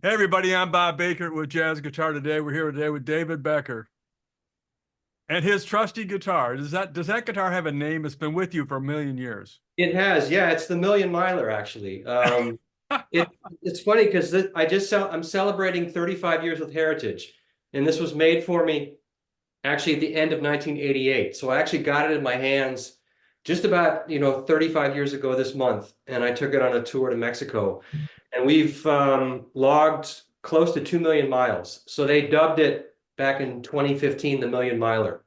Hey everybody, I'm Bob Bakert with Jazz Guitar Today. We're here today with David Becker and his trusty guitar. Does that guitar have a name? It's been with you for a million years. It has, yeah. It's the Million Miler, actually. It it's funny because I'm celebrating 35 years with Heritage, and this was made for me actually at the end of 1988. So I actually got it in my hands just about 35 years ago this month, and I took it on a tour to Mexico, and we've logged close to 2 million miles. So they dubbed it back in 2015 the Million Miler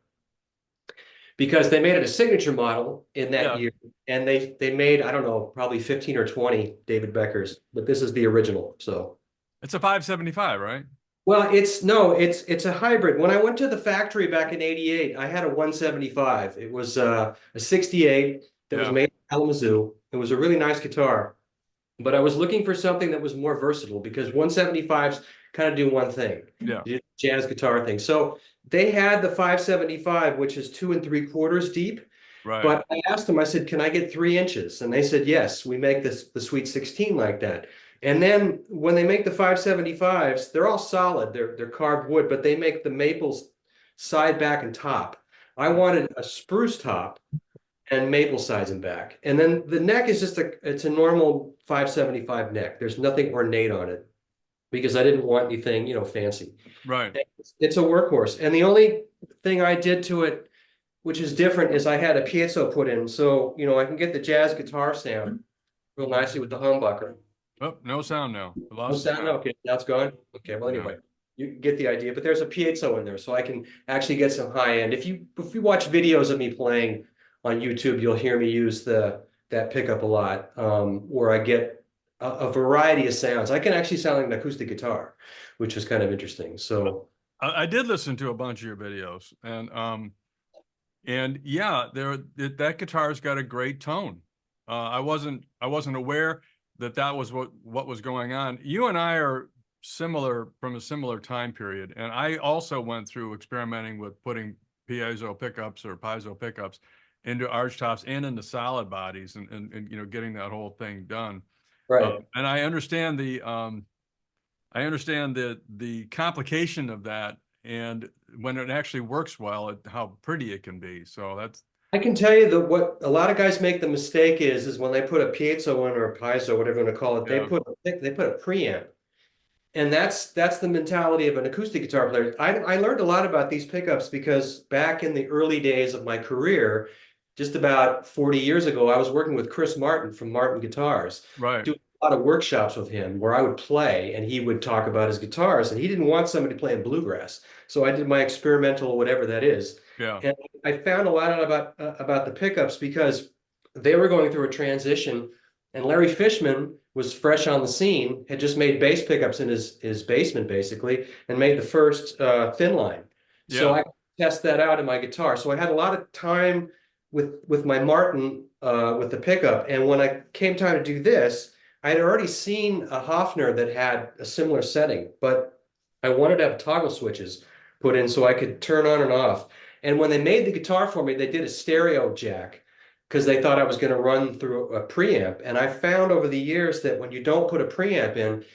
because they made it a signature model in that Yeah, year, and they made, I don't know, probably 15 or 20 David Beckers, but this is the original. So, it's a 575, right? well, it's no, it's a hybrid. When I went to the factory back in '88, I had a 175. It was a 68 that was Yeah, made in Kalamazoo. It was a really nice guitar, but I was looking for something that was more versatile because 175s kind of do one thing, yeah, jazz guitar thing. So they had the 575, which is 2 3/4 deep. right. But I asked them, I said, can I get 3 inches? And they said, yes, we make the Sweet 16 like that. And then when they make the 575s, they're all solid. They're carved wood, but they make the maples side, back, and top. I wanted a spruce top and maple sides and back. And then the neck is it's a normal 575 neck. There's nothing ornate on it because I didn't want anything, fancy. Right. It's a workhorse. And the only thing I did to it, which is different, is I had a piezo put in. So, I can get the jazz guitar sound real nicely with the humbucker. Oh, no sound now. I No lost the sound? sound. Okay, now it's gone. Okay, well, Yeah. anyway, you get the idea. But there's a piezo in there, so I can actually get some high end. If you watch videos of me playing on YouTube, you'll hear me use that pickup a lot, where I get a variety of sounds. I can actually sound like an acoustic guitar, which is kind of interesting. So, I did listen to a bunch of your videos, and yeah, that guitar's got a great tone. I wasn't aware that was what was going on. You and I are similar from a similar time period, and I also went through experimenting with putting piezo pickups or piezo pickups into arch tops and into solid bodies, and getting that whole thing done. right. And I understand the complication of that, and when it actually works well, how pretty it can be. So that's I can tell you that what a lot of guys make the mistake is when they put a piezo in or a piezo, whatever you want to call it, yeah, they put a preamp. And that's the mentality of an acoustic guitar player. I learned a lot about these pickups because back in the early days of my career, just about 40 years ago, I was working with Chris Martin from Martin Guitars, right. doing a lot of workshops with him where I would play and he would talk about his guitars, and he didn't want somebody playing bluegrass. So I did my experimental, whatever that is. Yeah, And I found a lot out about the pickups because they were going through a transition, and Larry Fishman was fresh on the scene, had just made bass pickups in his basement basically, and made the first thin line. So yeah, I test that out in my guitar. So I had a lot of time with my Martin with the pickup, and when I came time to do this, I had already seen a Hofner that had a similar setting, but I wanted to have toggle switches put in so I could turn on and off. And when they made the guitar for me, they did a stereo jack because they thought I was going to run through a preamp. And I found over the years that when you don't put a preamp in,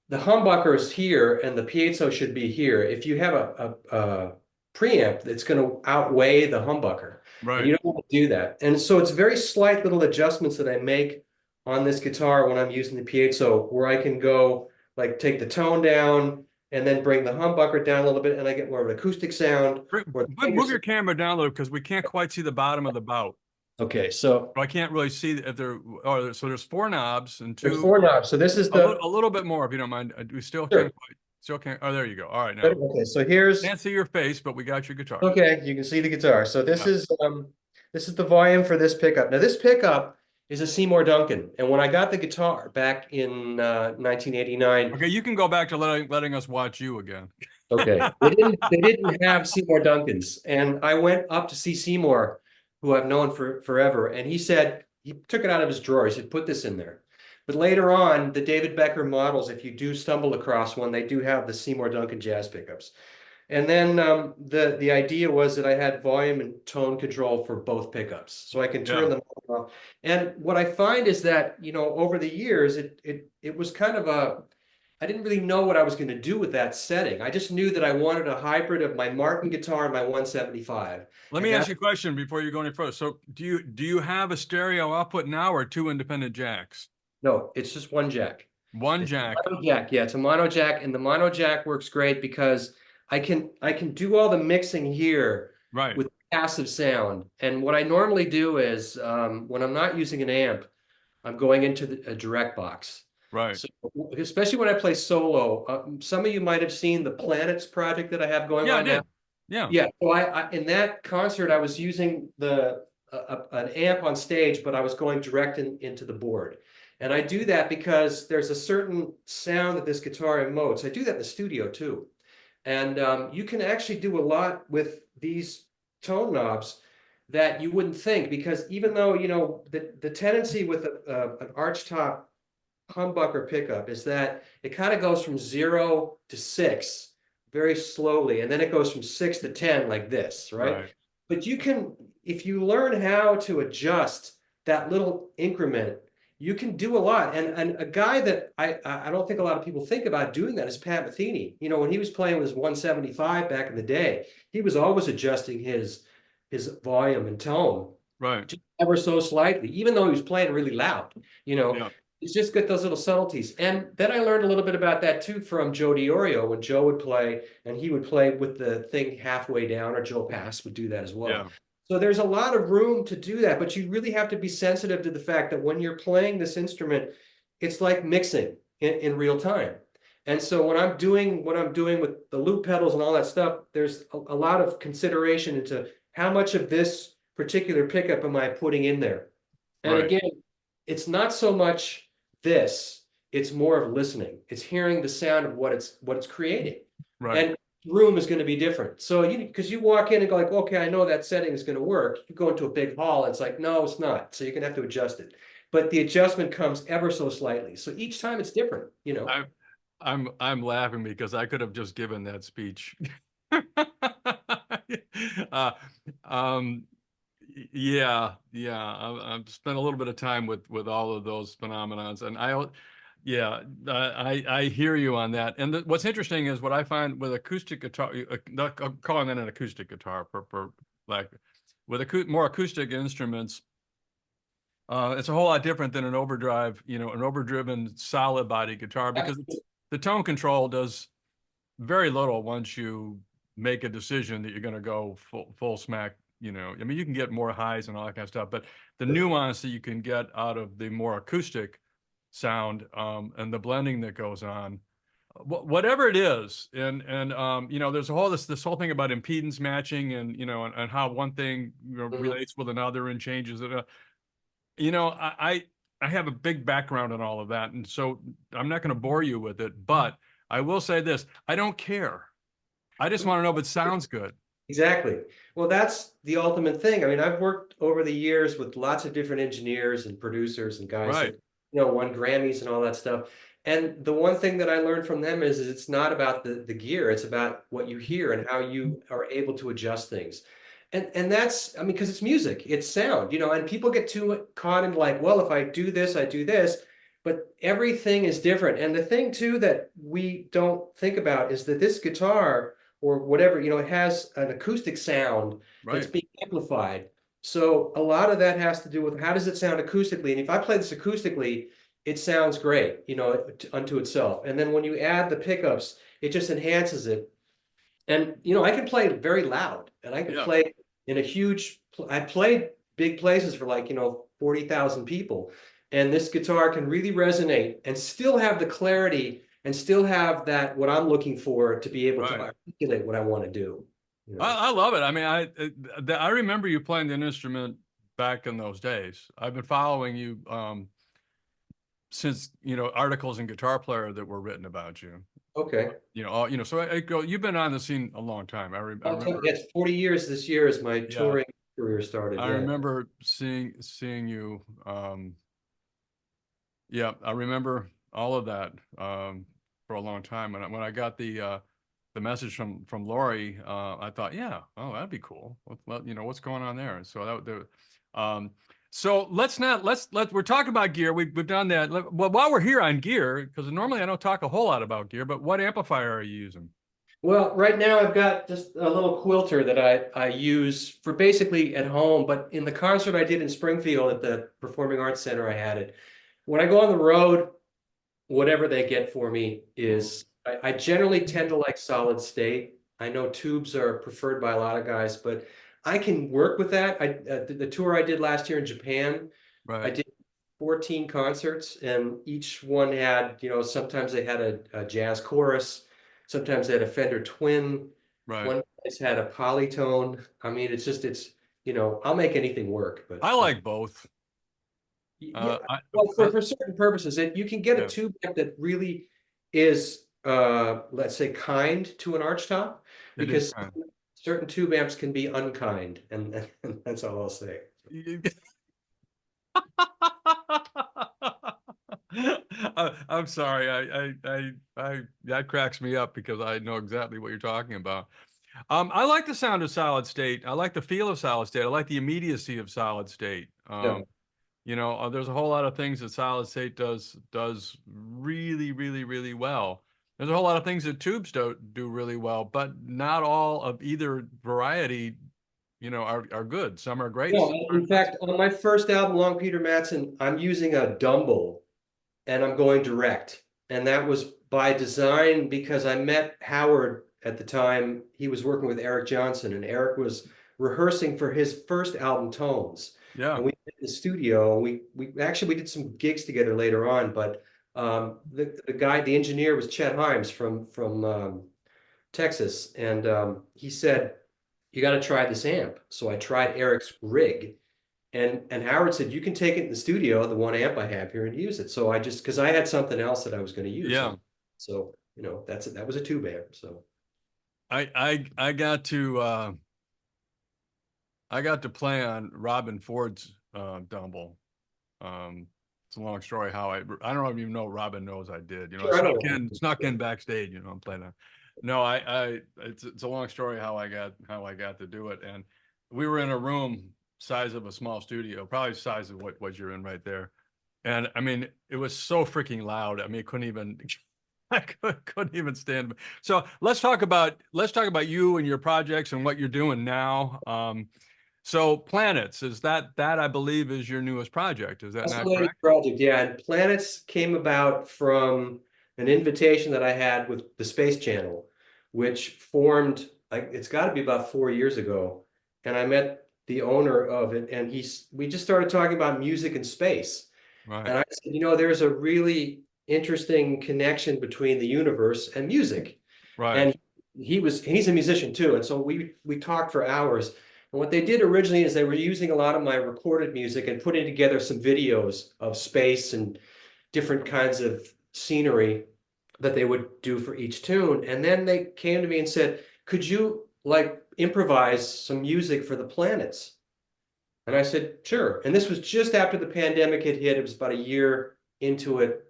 the humbucker is here and the piezo should be here. If you have a preamp, it's going to outweigh the humbucker, and right. you don't want to do that. And so it's very slight little adjustments that I make on this guitar when I'm using the piezo, where I can go like take the tone down and then bring the humbucker down a little bit, and I get more of an acoustic sound. Or the Move fingers. your camera down a little because we can't quite see the bottom of the bout. Okay, so I can't really see if there. Oh, so there's four knobs and there's two. four knobs. So this is the A little bit more if you don't mind. We sure. still can't. Oh, there you go. All right, now Okay, so here's can't see your face, but we got your guitar. okay, you can see the guitar. So Yeah. this is the volume for this pickup. Now this pickup is a Seymour Duncan, and when I got the guitar back in 1989, Okay, you can go back to letting us watch you again. okay, they didn't have Seymour Duncans, and I went up to see Seymour, who I've known for forever, and he said he took it out of his drawer. He said, "Put this in there." But later on, the David Becker models, if you do stumble across one, they do have the Seymour Duncan jazz pickups. And then the idea was that I had volume and tone control for both pickups, so I can Yeah. turn them on and off. And what I find is that over the years, it was kind of I didn't really know what I was going to do with that setting. I just knew that I wanted a hybrid of my Martin guitar and my 175. Let And me ask that's you a question before you go any further. So do you have a stereo output now or two independent jacks? no, it's just one jack. One It's a jack. mono jack. Yeah, it's a mono jack, and the mono jack works great because I can do all the mixing here Right. with passive sound. And what I normally do is when I'm not using an amp, I'm going into a direct box. Right. So especially when I play solo, some of you might have seen the Planets project that I have going Yeah, I on now. did. Yeah. Yeah, so I in that concert I was using an amp on stage, but I was going direct into the board. And I do that because there's a certain sound that this guitar emotes. I do that in the studio too. And you can actually do a lot with these tone knobs that you wouldn't think, because even though, the tendency with an archtop humbucker pickup is that it kind of goes from 0 to 6 very slowly, and then it goes from 6 to 10 like this, right? Right. But you can, if you learn how to adjust that little increment, you can do a lot. And a guy that I don't think a lot of people think about doing that is Pat Metheny. When he was playing with his 175 back in the day, he was always adjusting his volume and tone Right. just ever so slightly, even though he was playing really loud. You know, Yeah. it's just got those little subtleties. And then I learned a little bit about that too from Joe DiOrio when Joe would play, and he would play with the thing halfway down, or Joe Pass would do that as well. Yeah. So there's a lot of room to do that, but you really have to be sensitive to the fact that when you're playing this instrument, it's like mixing in real time. And so when I'm doing what I'm doing with the loop pedals and all that stuff, there's a lot of consideration into how much of this particular pickup am I putting in there. And Right. again, it's not so much this, it's more of listening. It's hearing the sound of what it's creating. Right. And room is going to be different. So because you walk in and go like, okay, I know that setting is going to work. You go into a big hall, it's like, no, it's not. So you're going to have to adjust it. But the adjustment comes ever so slightly. So each time it's different. I I'm laughing because I could have just given that speech. Uh, um, yeah, yeah. I've spent a little bit of time with all of those phenomenons, and yeah, I hear you on that. And what's interesting is what I find with acoustic guitar, I'm calling that an acoustic guitar for like with more acoustic instruments. It's a whole lot different than an overdrive, an overdriven solid body guitar because the tone control does very little once you make a decision that you're going to go full smack. I mean, you can get more highs and all that kind of stuff, but the nuance that you can get out of the more acoustic sound and the blending that goes on, whatever it is, and there's a whole this whole thing about impedance matching and how one thing Mhm. relates with another and changes it. I have a big background in all of that, and so I'm not going to bore you with it, but I will say this: I don't care. I just want to know if it sounds good. Exactly. Well, that's the ultimate thing. I mean, I've worked over the years with lots of different engineers and producers and guys Right. that, won Grammys and all that stuff. And the one thing that I learned from them is it's not about the gear, it's about what you hear and how you are able to adjust things. And that's, I mean, because it's music, it's sound, and people get too caught in like, well, if I do this, I do this, but everything is different. And the thing too that we don't think about is that this guitar or whatever, it has an acoustic sound that's Right. being amplified. So a lot of that has to do with how does it sound acoustically? And if I play this acoustically, it sounds great, unto itself. And then when you add the pickups, it just enhances it. And I can play very loud, and I can Yeah. play in I played big places for like 40,000 people, and this guitar can really resonate and still have the clarity and still have that what I'm looking for to be able to Right. articulate what I want to do. I love it. I mean, I remember you playing an instrument back in those days. I've been following you since articles in Guitar Player that were written about you. Okay. So you've been on the scene a long time. I remember. It's 40 years this year as my Yeah. touring career started. I Yeah. remember seeing you. Yeah, I remember all of that for a long time. And when I got the message from Lori, I thought, yeah, oh, that'd be cool. What's going on there? And so that the, um, So we're talking about gear. We've done that. Well, while we're here on gear, because normally I don't talk a whole lot about gear, but what amplifier are you using? Well, right now I've got just a little quilter that I use for basically at home, but in the concert I did in Springfield at the Performing Arts Center, I had it. When I go on the road, whatever they get for me is, I generally tend to like solid state. I know tubes are preferred by a lot of guys, but I can work with that. The tour I did last year in Japan, I Right, did 14 concerts, and each one had, sometimes they had a jazz chorus, sometimes they had a Fender Twin, right. one place had a polytone. I mean, I'll make anything work, I like both. yeah, I, well, I for certain purposes, you can get a yeah, tube amp that really is, let's say, kind to an archtop, it is because kind certain tube amps can be unkind, and that's all I'll say. of. I'm sorry. That cracks me up because I know exactly what you're talking about. I like the sound of solid state. I like the feel of solid state. I like the immediacy of solid state. Yeah. There's a whole lot of things that solid state does really, really, really well. There's a whole lot of things that tubes don't do really well, but not all of either variety, are good. Some are great. No, Some are in not. fact, on my first album, Long Peter Madsen, I'm using a Dumble and I'm going direct. And that was by design because I met Howard at the time. He was working with Eric Johnson, and Eric was rehearsing for his first album, Tones. Yeah, And we did in the studio. We did some gigs together later on, but the engineer was Chet Himes from Texas, and he said, "You got to try this amp." So I tried Eric's rig, and Howard said, "You can take it in the studio, the one amp I have here, and use it." So because I had something else that I was going to use, yeah. and so that's it. That was a tube amp. So I got to play on Robin Ford's Dumble. It's a long story how I don't even know Robin knows I did. I sure, I know. snuck in backstage. I'm playing on. No, it's a long story how I got to do it, and we were in a room size of a small studio, probably the size of what you're in right there, and I mean it was so freaking loud. I mean, it couldn't even. I couldn't even stand. So let's talk about you and your projects and what you're doing now. So Planets, is that I believe is your newest project. Is that That's the not latest correct? project, yeah. And Planets came about from an invitation that I had with the Space Channel, which formed, like, it's got to be about 4 years ago. And I met the owner of it, and we just started talking about music and space. Right, And I said, there's a really interesting connection between the universe and music. right, And he's a musician too. And so we talked for hours. And what they did originally is they were using a lot of my recorded music and putting together some videos of space and different kinds of scenery that they would do for each tune. And then they came to me and said, "Could you like improvise some music for the planets?" And I said, "Sure." And this was just after the pandemic had hit. It was about a year into it.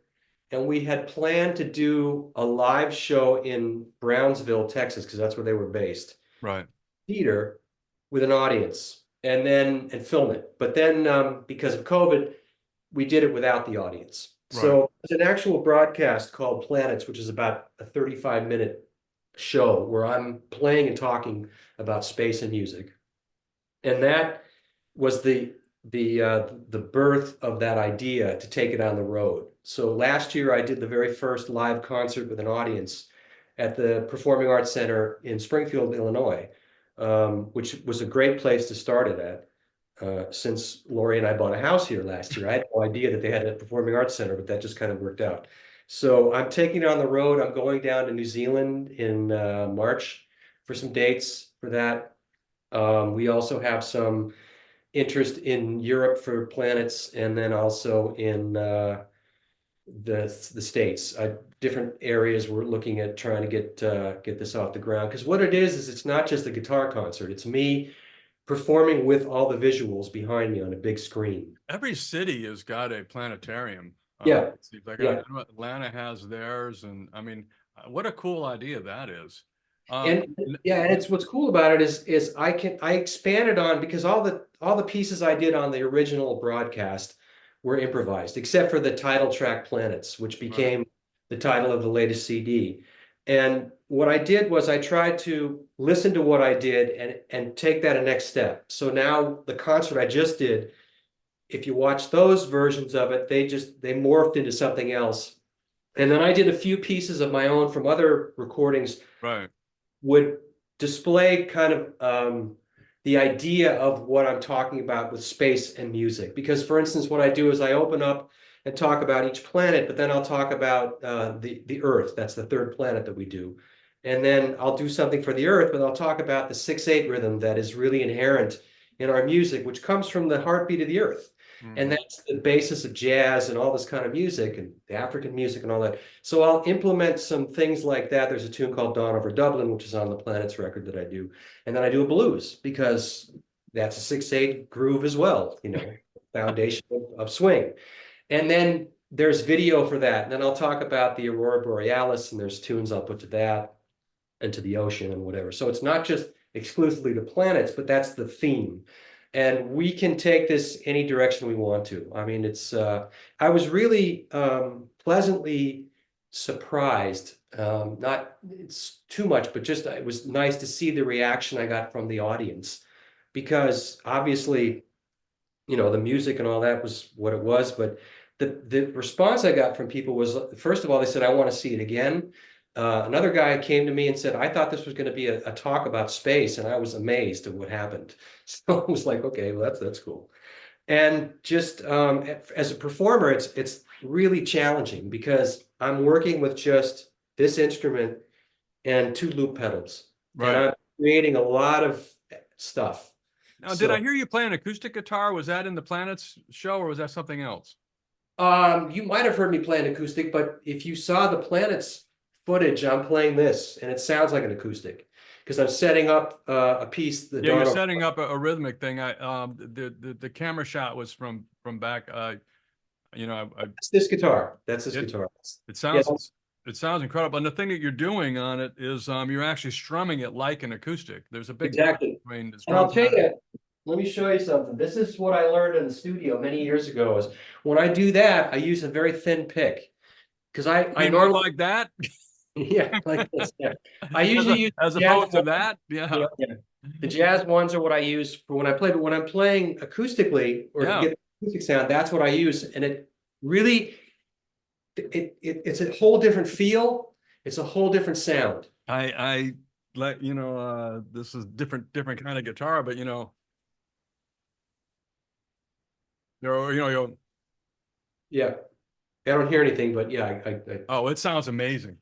And we had planned to do a live show in Brownsville, Texas, because that's where they were based, right, theater with an audience, and film it. But then, because of COVID, we did it without the audience. right, So it's an actual broadcast called Planets, which is about a 35-minute show where I'm playing and talking about space and music. And that was the birth of that idea to take it on the road. So last year I did the very first live concert with an audience at the Performing Arts Center in Springfield, Illinois, which was a great place to start it at. Since Lori and I bought a house here last year, I had no idea that they had a Performing Arts Center, but that just kind of worked out. So I'm taking it on the road. I'm going down to New Zealand in March for some dates for that. We also have some interest in Europe for planets, and then also in the States. Different areas we're looking at trying to get this off the ground. Because what it is it's not just a guitar concert. It's me performing with all the visuals behind me on a big screen. every city has got a planetarium. Yeah, It seems like I yeah. know Atlanta has theirs, and I mean, what a cool idea that is. Um, And yeah, and it's what's cool about it is I expanded on because all the pieces I did on the original broadcast were improvised, except for the title track Planets, which right, became the title of the latest CD. And what I did was I tried to listen to what I did and take that a next step. So now the concert I just did, if you watch those versions of it, they morphed into something else. And then I did a few pieces of my own from other recordings right, would display kind of the idea of what I'm talking about with space and music. Because, for instance, what I do is I open up and talk about each planet, but then I'll talk about the Earth. That's the third planet that we do. And then I'll do something for the Earth, but I'll talk about the 6/8 rhythm that is really inherent in our music, which comes from the heartbeat of the Earth. And mhm, that's the basis of jazz and all this kind of music and the African music and all that. So I'll implement some things like that. There's a tune called Dawn Over Dublin, which is on the Planets record that I do. And then I do a blues because that's a 6/8 groove as well, foundation of swing. And then there's video for that. And then I'll talk about the Aurora Borealis, and there's tunes I'll put to that and to the ocean and whatever. So it's not just exclusively the planets, but that's the theme. And we can take this any direction we want to. I mean, I was really pleasantly surprised. Not it's too much, but just it was nice to see the reaction I got from the audience because obviously, the music and all that was what it was, but the response I got from people was, first of all, they said, I want to see it again. Another guy came to me and said, I thought this was going to be a talk about space, and I was amazed at what happened. So I was like, okay, well, that's cool. And just as a performer, it's really challenging because I'm working with just this instrument and two loop pedals, and right. I'm creating a lot of stuff. Now, did I So hear you play an acoustic guitar? Was that in the Planets show, or was that something else? You might have heard me play an acoustic, but if you saw the Planets footage, I'm playing this, and it sounds like an acoustic because I'm setting up a piece, the Yeah, you're Dono. setting up a rhythmic thing. The camera shot was from back. That's this guitar. That's this it guitar. it Yeah, sounds incredible. And the thing that you're doing on it is you're actually strumming it like an acoustic. There's a big difference exactly. between the And I'll strum tell pattern. you, let me show you something. This is what I learned in the studio many years ago. Is when I do that, I use a very thin pick because I I mean, more normally like that, yeah like this. Yeah, I usually use as jazz. opposed to that. Yeah, Yeah, yeah. The jazz ones are what I use for when I play, but when I'm playing acoustically or to yeah. get the acoustic sound, that's what I use. And it really, it's a whole different feel. It's a whole different sound. I let this is different kind of guitar, but you Yeah. I don't hear anything, but yeah, oh, it sounds amazing.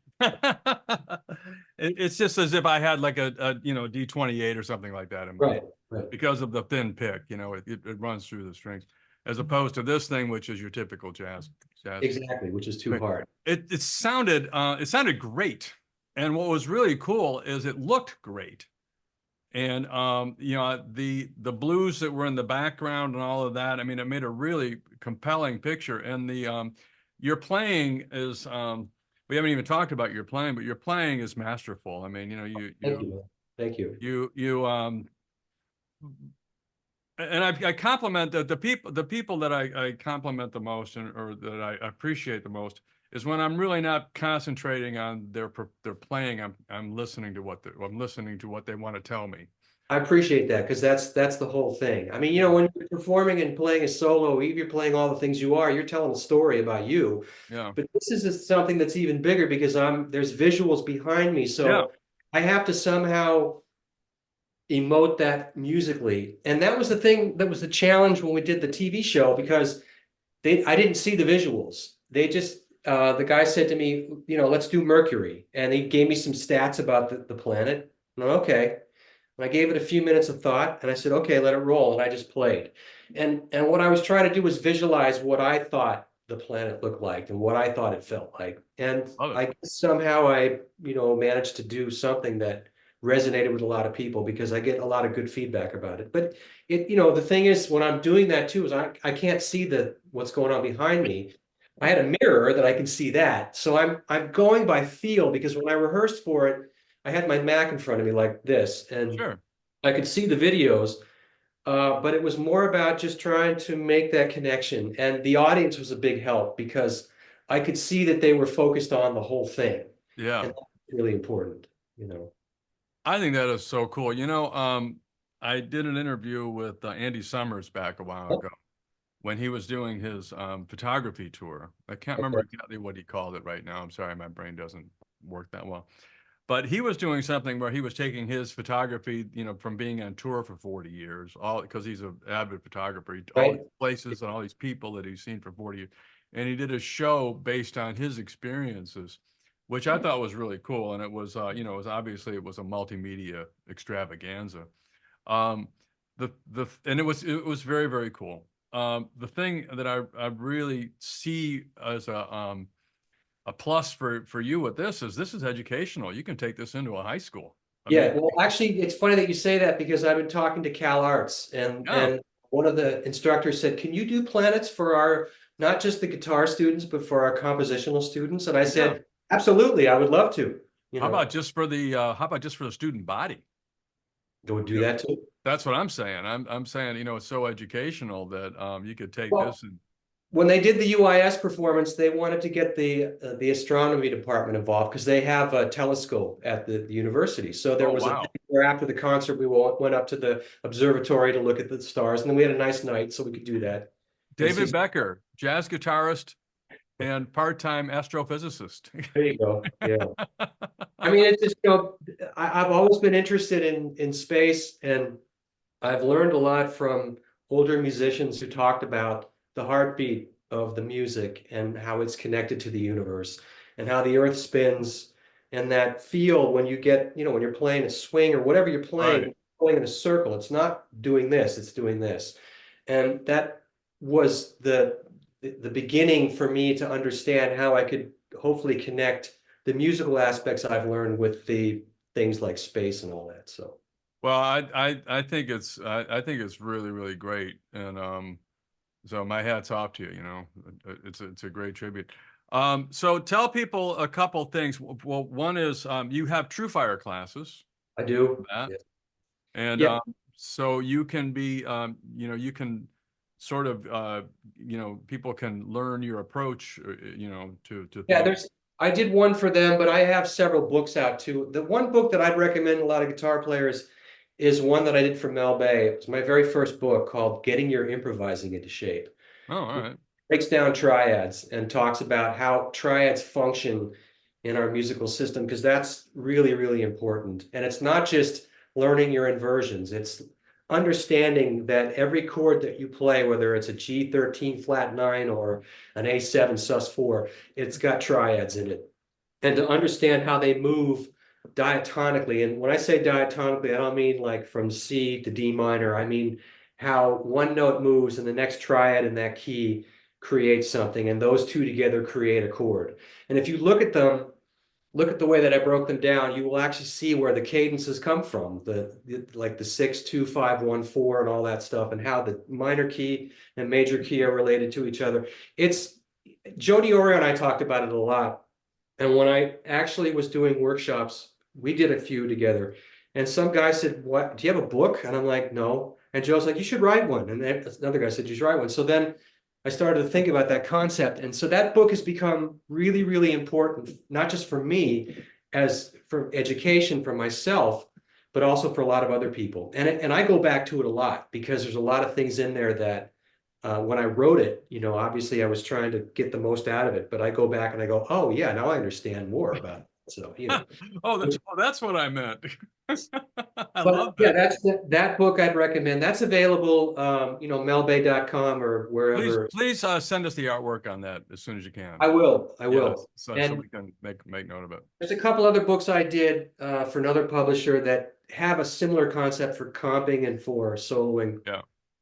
It's just as if I had like a D28 or something like that in my, right, right. because of the thin pick, it runs through the strings, as opposed to this thing, which is your typical jazz. Exactly, which is I too mean, hard. it sounded great. And what was really cool is it looked great. And the blues that were in the background and all of that, I mean, it made a really compelling picture. And the your playing is we haven't even talked about your playing, but your playing is masterful. I mean, Thank you, man. Thank you. you and I compliment the people that I compliment the most, or that I appreciate the most, is when I'm really not concentrating on their playing. I'm listening to what they want to tell me. I appreciate that because that's the whole thing. I mean, when you're performing and playing a solo, even if you're playing all the things you are, you're telling a story about you. Yeah, But this is something that's even bigger because there's visuals behind me, yeah, so I have to somehow emote that musically. And that was the thing that was the challenge when we did the TV show because I didn't see the visuals. They just the guy said to me, let's do Mercury, and he gave me some stats about the planet. And I'm, okay. And I gave it a few minutes of thought, and I said, okay, let it roll. And I just played. And what I was trying to do was visualize what I thought the planet looked like and what I thought it felt like. And love it. I guess somehow I, managed to do something that resonated with a lot of people because I get a lot of good feedback about it. But the thing is, when I'm doing that too, is I can't see what's going on behind me. I had a mirror that I can see that. So I'm going by feel because when I rehearsed for it, I had my Mac in front of me like this, and Sure. I could see the videos, but it was more about just trying to make that connection. And the audience was a big help because I could see that they were focused on the whole thing. Yeah. And that's really important, you know. I think that is so cool. I did an interview with Andy Summers back a while Oh, ago when he was doing his photography tour. I can't remember okay. exactly what he called it right now. I'm sorry, my brain doesn't work that well. But he was doing something where he was taking his photography, from being on tour for 40 years, all because he's an avid photographer, all Right. these places and all these people that he's seen for 40 years. And he did a show based on his experiences, which I thought was really cool. And it was, it was a multimedia extravaganza. Um, and it was very, very cool. The thing that I really see as a plus for you with this is educational. You can take this into a high school. I mean, Yeah, well, actually, it's funny that you say that because I've been talking to Cal Arts, and yeah, one of the instructors said, "Can you do planets for our not just the guitar students, but for our compositional students?" And I yeah. said, "Absolutely, I would love to." You How know, about just for the how about just for the student body? go You do know, that too. that's what I'm saying. I'm saying, it's so educational that you could take Well, this and when they did the UIS performance, they wanted to get the astronomy department involved because they have a telescope at the university. So there oh was a wow. thing where after the concert, we went up to the observatory to look at the stars, and then we had a nice night, so we could do that and see. David Becker, jazz guitarist and part-time astrophysicist. There you go. Yeah. I mean, it's just, I've always been interested in space, and I've learned a lot from older musicians who talked about the heartbeat of the music and how it's connected to the universe and how the earth spins and that feel when you get, when you're playing a swing or whatever you're Right. playing in a circle, it's not doing this, it's doing this. And that was the beginning for me to understand how I could hopefully connect the musical aspects I've learned with the things like space and all that. So Well, I think I think it's really, really great. And so my hat's off to you, it's a great tribute. So tell people a couple things. Well, one is you have True Fire classes I for do. that. Yeah. And Yeah. so you can be, you can sort of, people can learn your approach, to Yeah, things. I did one for them, but I have several books out too. The one book that I'd recommend a lot of guitar players is one that I did for Mel Bay. It was my very first book called Getting Your Improvising into Shape. Oh, all right. Breaks down triads and talks about how triads function in our musical system, because that's really, really important. And it's not just learning your inversions, it's understanding that every chord that you play, whether it's a G13 flat 9 or an A7 sus4, it's got triads in it. And to understand how they move diatonically. And when I say diatonically, I don't mean like from C to D minor. I mean how one note moves and the next triad in that key creates something, and those two together create a chord. And if you look at them, look at the way that I broke them down, you will actually see where the cadences come from, like the 6, 2, 5, 1, 4, and all that stuff, and how the minor key and major key are related to each other. It's Jody Oreo and I talked about it a lot. And when I actually was doing workshops, we did a few together. And some guy said, "What? Do you have a book?" And I'm like, "No." And Joe's like, "You should write one." And then another guy said, "You should write one." So then I started to think about that concept. And so that book has become really, really important, not just for me as for education for myself, but also for a lot of other people. And I go back to it a lot because there's a lot of things in there that when I wrote it, obviously I was trying to get the most out of it, but I go back and I go, oh yeah, now I understand more about it. So, That's what I meant. I but love yeah, that. that's that book I'd recommend. That's available, melbay.com or Please, wherever. please send us the artwork on that as soon as you can. I Yes, will. so And we can make note of it. there's a couple other books I did for another publisher that have a similar concept for comping and for soloing. Yeah.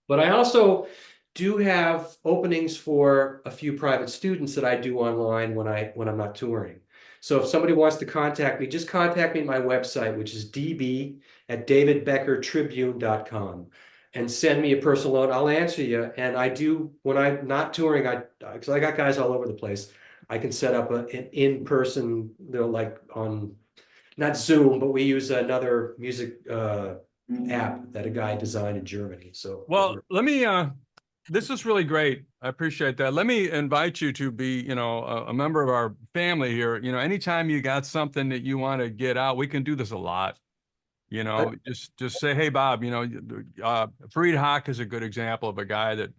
But I also do have openings for a few private students that I do online when I'm not touring. So if somebody wants to contact me, just contact me at my website, which is db@davidbeckertribune.com, and send me a personal note. I'll answer you. And I do, when I'm not touring, because I got guys all over the place, I can set up an in-person, like on not Zoom, but we use another music app that a guy designed in Germany. So Well, let me, this is really great. I appreciate that. Let me invite you to be, a member of our family here. Anytime you got something that you want to get out, we can do this a lot. Just say, hey, Bob, Fareed Haq is a good example of a guy that,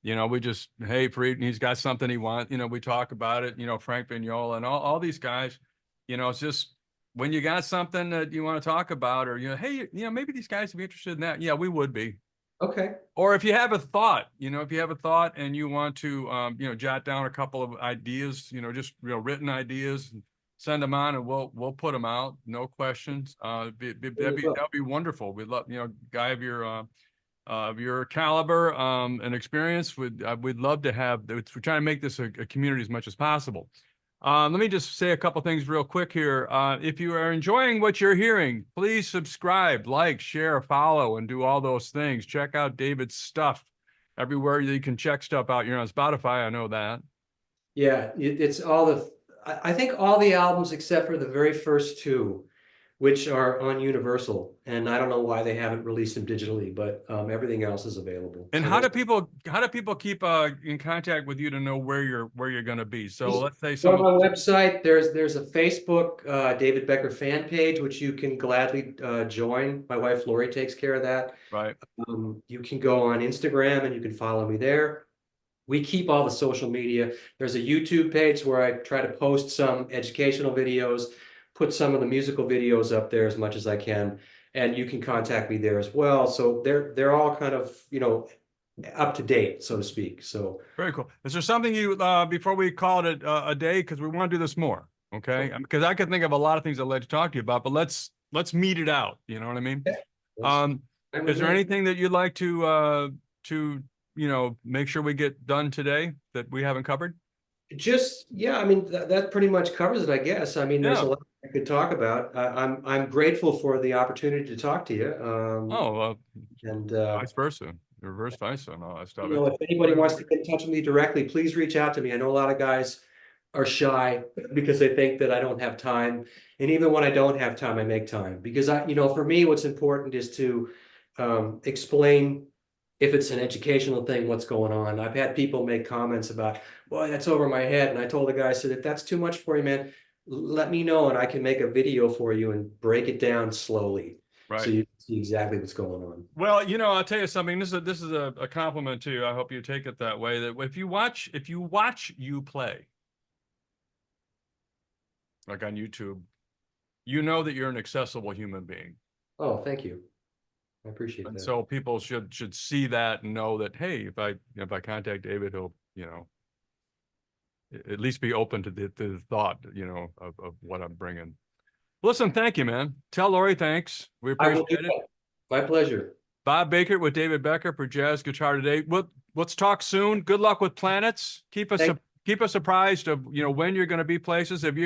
we just, hey, Fareed, he's got something he wants, we talk about it, Frank Vignola and all these guys, it's just when you got something that you want to talk about, or, hey, maybe these guys would be interested in that. Yeah, we would be. okay. Or if you have a thought, and you want to, jot down a couple of ideas, just written ideas, send them on, and we'll put them out. No questions. That'd be wonderful. We'd love, guy of your caliber and experience. We'd love to have. We're trying to make this a community as much as possible. Let me just say a couple things real quick here. If you are enjoying what you're hearing, please subscribe, like, share, follow, and do all those things. Check out David's stuff everywhere you can check stuff out. You're on Spotify, I know that. Yeah, it's all I think all the albums except for the very first two, which are on Universal, and I don't know why they haven't released them digitally, but everything else is available. And so how do people keep in contact with you to know where you're going to be? So let's say on my website, there's a Facebook David Becker fan page, which you can gladly join. My wife Lori takes care of that. Right. You can go on Instagram and you can follow me there. We keep all the social media. There's a YouTube page where I try to post some educational videos, put some of the musical videos up there as much as I can, and you can contact me there as well. So they're all kind of, up to date, so to speak. So very cool. Is there something you before we call it a day, because we want to do this more, okay? Because I could think of a lot of things I'd like to talk to you about, but let's meet it out. You know what I mean? Is there anything that you'd like to make sure we get done today that we haven't covered? Just, yeah, I mean, that pretty much covers it, I guess. I mean, there's a lot I could talk about. I'm grateful for the opportunity to talk to you. And vice versa, reverse vice and all that stuff. If anybody wants to get in touch with me directly, please reach out to me. I know a lot of guys are shy because they think that I don't have time. And even when I don't have time, I make time because for me, what's important is to explain, if it's an educational thing, what's going on. I've had people make comments about, boy, that's over my head. And I told the guy, I said, if that's too much for you, man, let me know and I can make a video for you and break it down slowly. Right. So you see exactly what's going on. Well, I'll tell you something. This is a compliment too. I hope you take it that way. That if you watch you play, like on YouTube, you know that you're an accessible human being. Oh, thank you. I appreciate that. So people should see that and know that, hey, if I contact David, he'll, at least be open to the thought, of what I'm bringing. Listen, thank you, man. Tell Lori thanks. We appreciate it. My pleasure. Bob Bakert with David Becker for Jazz Guitar Today. Let's talk soon. Good luck with Planets. Keep us apprised of when you're going to be places. If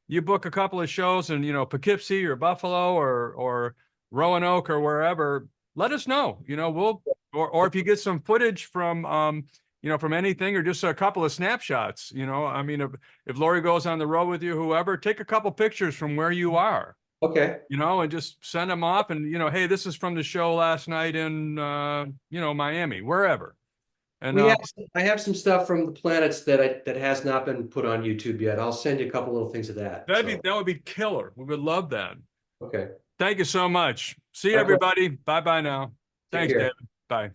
you book a couple of shows in Poughkeepsie or Buffalo or Roanoke or wherever, let us know. Or if you get some footage from from anything or just a couple of snapshots. If Lori goes on the road with you, whoever, take a couple pictures from where you are. Okay. And just send them off and, hey, this is from the show last night in, Miami, wherever. And I have some stuff from the Planets that has not been put on YouTube yet. I'll send you a couple little things of that. That would be killer. We would love that. Okay. Thank you so much. See you, everybody. Bye-bye now. Thanks, David. Bye.